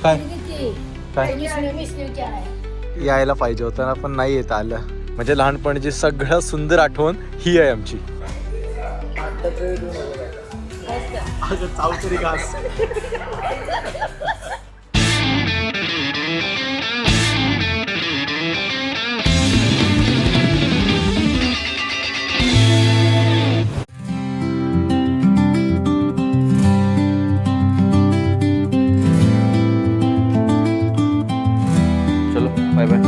काय काय यायला पाहिजे होतं ना, पण नाही येत आलं. म्हणजे लहानपणीची सगळ्यात सुंदर आठवण ही आहे आमची. चावतरी घास. चलो बाय बाय.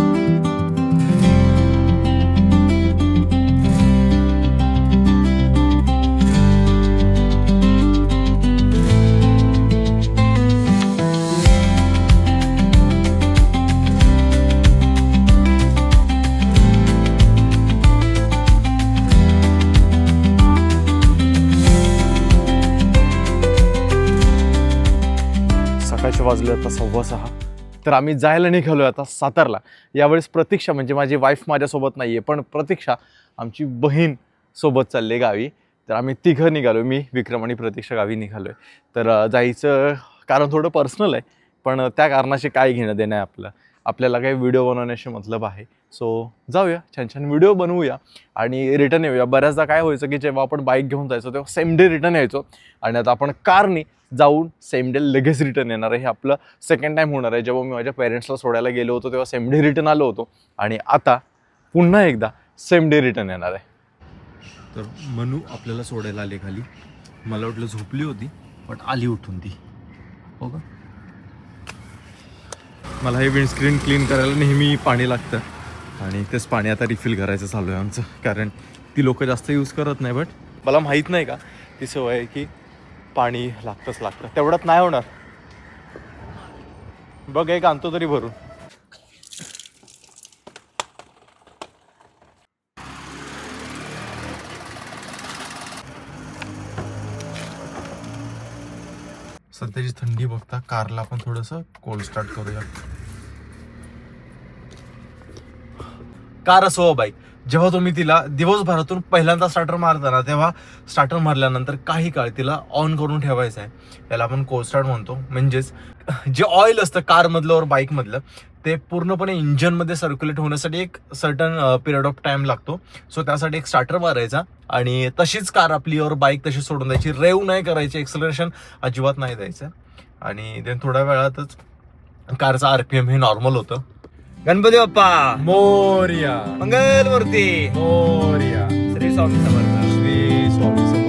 सकाळचे वाजले आता 6:15. तर आम्ही जायला निघालो आता सातारला. यावेळेस प्रतीक्षा म्हणजे माझी वाईफ माझ्यासोबत नाही आहे, पण प्रतीक्षा आमची बहीण सोबत चालले गावी. तर आम्ही तिघं निघालो, मी विक्रम आणि प्रतीक्षा गावी निघालो आहे. तर जायचं कारण थोडं पर्सनल आहे, पण त्या कारणाशी काय घेणं देणं आहे आपलं. आपल्याला काही व्हिडिओ बनवण्याशी मतलब आहे. सो जाऊया, छान छान व्हिडिओ बनवूया आणि रिटर्न येऊया. बऱ्याचदा काय व्हायचं की जेव्हा आपण बाईक घेऊन जायचो तेव्हा सेम डे रिटर्न यायचो, आणि आता आपण कारनी जाऊन सेम डे लगेच रिटर्न येणार आहे. हे आपलं सेकंड टाईम होणार आहे. जेव्हा मी माझ्या पेरेंट्सला सोडायला गेलो होतो तेव्हा सेम डे रिटर्न आलो होतो, आणि आता पुन्हा एकदा सेम डे रिटर्न येणार आहे. तर मनू आपल्याला सोडायला आले खाली. मला वाटलं झोपली होती, पण आली उठून ती. हो का. मला हे विंडस्क्रीन क्लीन करायला नेहमी पाणी लागतं, आणि तेच पाणी आता रिफिल करायचं चालू आहे आमचं. कारण ती लोकं जास्त यूज करत नाही, बट मला माहीत नाही का ती सवय आहे की पाणी लागतंच लागतं. तेवढ्यात नाही होणार. बघ एक आणतो तरी भरून. सध्याची थंडी बघता कारला आपण थोडंसं कोल्ड स्टार्ट करूया. कार असो बाईक, जेव्हा तुम्ही तिला दिवसभरातून पहिल्यांदा स्टार्टर मारता ना, तेव्हा स्टार्टर मारल्यानंतर काही काळ तिला ऑन करून ठेवायचं आहे. त्याला आपण कोल्ड स्टार्ट म्हणतो. म्हणजेच जे ऑइल असतं कारमधलं और बाईकमधलं ते पूर्णपणे इंजनमध्ये सर्क्युलेट होण्यासाठी एक सर्टन पिरियड ऑफ टाइम लागतो. सो त्यासाठी एक स्टार्टर मारायचा, आणि तशीच कार आपली और बाईक तशी सोडून द्यायची. रेव नाही करायची, एक्सेलरेशन अजिबात नाही द्यायचं, आणि देन थोड्या वेळातच कारचा RPM हे नॉर्मल होतं. गणपती बाप्पा मोरया. मंगलमूर्ती मोरया. श्री स्वामी समर्थ. श्री स्वामी समर्थ.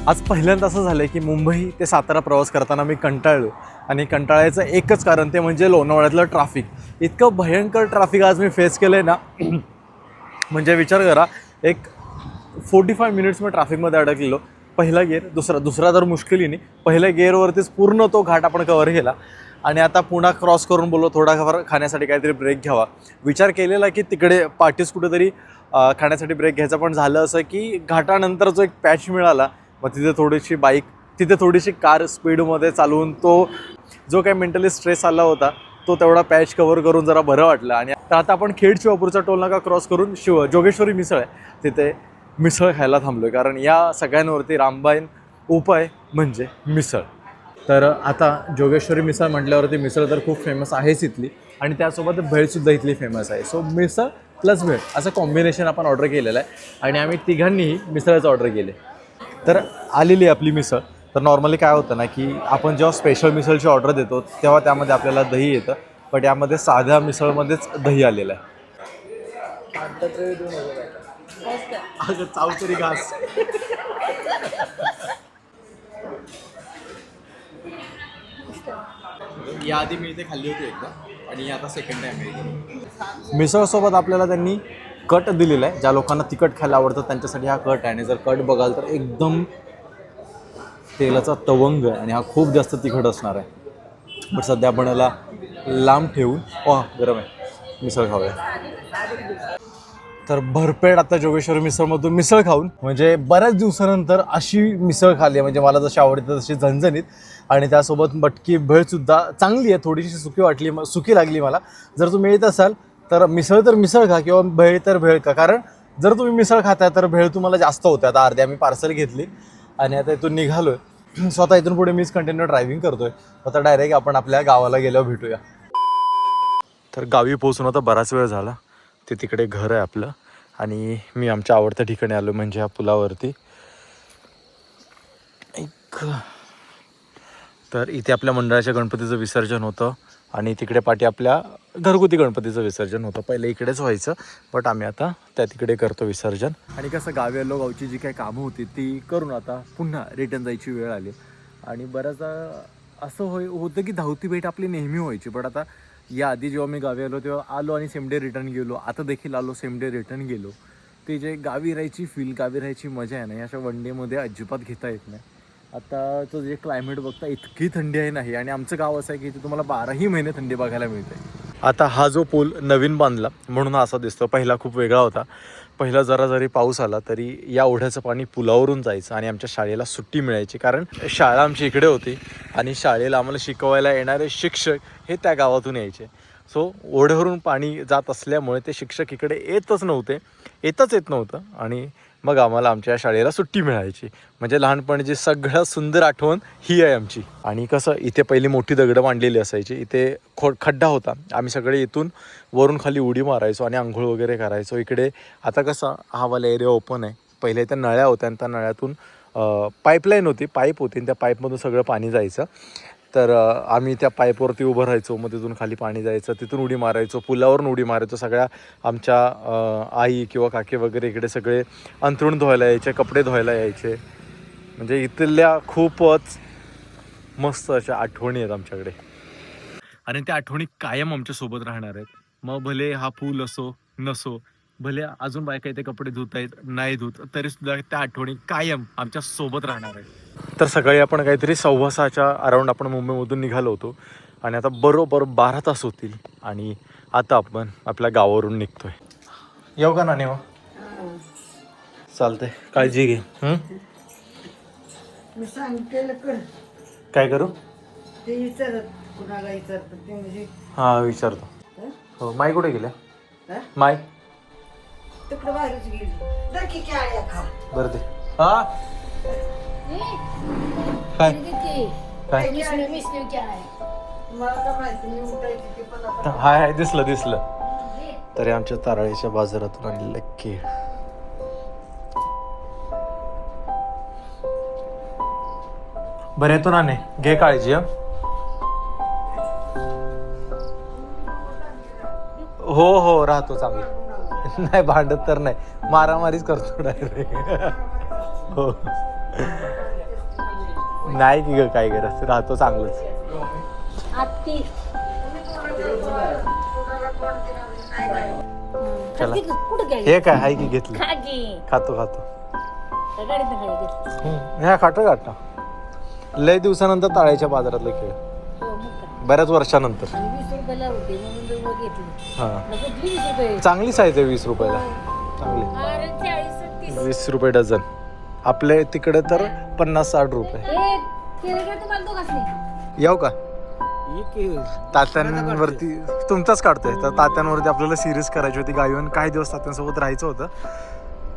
आज पहिल्यांदा असं झालं की मुंबई ते सातारा प्रवास करताना मी कंटाळलो, आणि कंटाळायचं एकच कारण ते म्हणजे लोणावळ्यातलं ट्रॅफिक. इतकं भयंकर ट्रॅफिक आज मी फेस केलं आहे ना, म्हणजे विचार करा, एक 45 मिनिट्स मी ट्रॅफिकमध्ये अडकलेलो. पहिला गेअर, दुसरा तर मुश्किलीने पहिल्या गेअरवरतीच पूर्ण तो घाट आपण कव्हर केला, आणि आता पुन्हा क्रॉस करून बोललो थोडाफार खाण्यासाठी काहीतरी ब्रेक घ्यावा. विचार केलेला की तिकडे पाठीस कुठेतरी खाण्यासाठी ब्रेक घ्यायचा, पण झालं असं की घाटानंतर जो एक पॅच मिळाला, मग तिथे थोडीशी कार स्पीडमध्ये चालवून तो जो काही मेंटली स्ट्रेस आला होता तो तेवढा पॅच कव्हर करून जरा बरं वाटलं. आणि आता आपण खेड शिवापूरचा टोल नाका क्रॉस करून जोगेश्वरी मिसळ आहे तिथे मिसळ खायला थांबलो आहे, कारण या सगळ्यांवरती रामबाण उपाय म्हणजे मिसळ. तर आता जोगेश्वरी मिसळ म्हटल्यावरती मिसळ तर खूप फेमस आहेच इथली, आणि त्यासोबत भेळसुद्धा इथली फेमस आहे. सो मिसळ प्लस भेळ असं कॉम्बिनेशन आपण ऑर्डर केलेलं आहे, आणि आम्ही तिघांनीही मिसळचं ऑर्डर केले. तर आलेली आपली मिसळ. तर नॉर्मली काय होतं ना की आपण जेव्हा स्पेशल मिसळची ऑर्डर देतो तेव्हा त्यामध्ये आपल्याला दही येतं, पण यामध्ये साध्या मिसळमध्येच दही आलेलं आहे. चावतरी घास. याआधी मी इथे खाल्ली होती एकदा, आणि आता सेकंड टाइम आहे. मिसळसोबत आपल्याला त्यांनी कट दिलेला आहे. ज्या लोकांना तिखट खायला आवडतं त्यांच्यासाठी हा कट आहे, आणि जर कट बघाल तर एकदम तेलाचा तवंग आहे, आणि हा खूप जास्त तिखट असणार आहे. बट सध्या आपण याला लांब ठेवून गरम आहे मिसळ खाऊया. तर भरपेट आता जोगेश्वरी मिसळमधून मिसळ खाऊन म्हणजे बऱ्याच दिवसानंतर अशी मिसळ खाल्ली आहे, म्हणजे मला जशी आवडते तशी झणझणीत, आणि त्यासोबत मटकी भेळसुद्धा चांगली आहे, थोडीशी सुकी लागली मला. जर तुम्ही येत असाल तर मिसळ खा किंवा भेळ तर भेळ खा, कारण जर तुम्ही मिसळ खाताय तर भेळ तुम्हाला जास्त होते. आता अर्धी आम्ही पार्सल घेतली आणि आता इथून निघालो आहे. स्वतः इथून पुढे मीच कंटिन्यू ड्रायव्हिंग करतोय. आता डायरेक्ट आपण आपल्या गावाला गेल्यावर भेटूया. तर गावी पोहोचून आता बराच वेळ झाला. ते तिकडे घर आहे आपलं आणि मी आमच्या आवडत्या ठिकाणी आलो, म्हणजे ह्या पुलावरती. तर इथे आपल्या मंडळाच्या गणपतीचं विसर्जन होतं आणि तिकडे पाठी आपल्या घरगुती गणपतीचं विसर्जन होतं. पहिले इकडेच व्हायचं, बट आम्ही आता त्या तिकडे करतो विसर्जन. आणि कसं गावी आलो, गावची जी काही कामं होती ती करून आता पुन्हा रिटर्न जायची वेळ आली. आणि बऱ्याचदा असं होतं की धावती भेट आपली नेहमी व्हायची, बट आता या आधी जेव्हा मी गावी आलो तेव्हा आलो आणि सेम डे रिटर्न गेलो. आता देखील आलो, सेम डे रिटर्न गेलो. ते जे गावी राहायची फील, गावी राहायची मजा आहे ना, अशा वन डेमध्ये अजिबात घेता येत नाही. आताचं जे क्लायमेट बघता इतकी थंडी आहे नाही, आणि आमचं गाव असं आहे की इथे तुम्हाला 12ही महिने थंडी बघायला मिळते. आता हा जो पूल नवीन बांधला म्हणून हा असा दिसतो, पहिला खूप वेगळा होता. पहिला जरी पाऊस आला तरी या ओढ्याचं पाणी पुलावरून जायचं आणि आमच्या शाळेला सुट्टी मिळायची, कारण शाळा आमची इकडे होती आणि शाळेला आम्हाला शिकवायला येणारे शिक्षक हे त्या गावातून यायचे. सो ओढ्यावरून पाणी जात असल्यामुळे ते शिक्षक इकडे येतच नव्हतं आणि मग आम्हाला आमच्या शाळेला सुट्टी मिळायची. म्हणजे लहानपणीची सगळ्यात सुंदर आठवण ही आहे आमची. आणि कसं इथे पहिली मोठी दगडं मांडलेली असायची, इथे खड्डा होता, आम्ही सगळे इथून वरून खाली उडी मारायचो आणि आंघोळ वगैरे करायचो. इकडे आता कसं हा वाला एरिया ओपन आहे, पहिले त्या नळ्या होत्या आणि त्या नळ्यातून पाईपलाईन होती, पाईप होती आणि त्या पाईपमधून सगळं पाणी जायचं. तर आम्ही त्या पाईपवरती उभं राहायचो, मग तिथून खाली पाणी जायचं, तिथून उडी मारायचो, पुलावरून उडी मारायचो. सगळ्या आमच्या आई किंवा काकी वगैरे इकडे सगळे अंथरूण धुवायला यायचे, कपडे धुवायला यायचे. म्हणजे इथल्या खूपच मस्त अशा आठवणी आहेत आमच्याकडे, आणि त्या आठवणी कायम आमच्यासोबत राहणार आहेत. मग भले हा पूल असो नसो, भले अजून बायका इथे कपडे धुत आहेत नाही धुत, तरी सुद्धा त्या आठवणी कायम आमच्या सोबत राहणार आहेत. तर सकाळी आपण काहीतरी 6:15च्या अराउंड आपण मुंबईमधून निघालो होतो आणि आता बरोबर 12 तास होतील आणि आता आपण आपल्या गावावरून निघतोय. येऊ का नाणे? चालतंय, काळजी घे. मी सांगतेल कर काय करू? ते विचारत कुणाला विचारतात ते म्हणजे हा विचारतो. हो, माय कुठे गेल्या? माय तिकडे बाहेरच गेली तर की काय खा बरं ते. हा काय काय मला का माहिती मी उठायची ते पण आता हाय दिसलं. तरी आमच्या ताराळीच्या बाजारातून आणलेलं केळ. बरं येतो ना, घे काळजी. हो राहतो चांगलं. नाही भांडत तर नाही, मारामारीच करतो डायरेक्ट. हो नाही की ग काय करत, राहतो चांगलंच. हे काय हाय की घेतलं? खातो ह्या खातो. लय दिवसानंतर ताळ्याच्या बाजारातलं खेळ, बऱ्याच वर्षानंतर. हा चांगली साईज आहे 20 रुपयाला, चांगली. 20 रुपये डझन. आपल्या तिकडे तर 50-60 रुपये. येऊ का? तात्यांवरती तुमचाच काढतोय. तर तात्यांवरती आपल्याला सिरीज करायची होती गावीहून. काही दिवस तात्यांसोबत राहायचं होतं,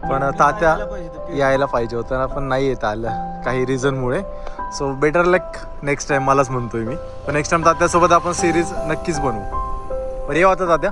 पण तात्या यायला पाहिजे होतं ना, पण नाही येत आलं काही रिझनमुळे. सो बेटर लक नेक्स्ट टाइम, मलाच म्हणतोय मी. पण नेक्स्ट टाइम तात्यासोबत आपण सिरीज नक्कीच बनवू. बरं येऊ आता तात्या.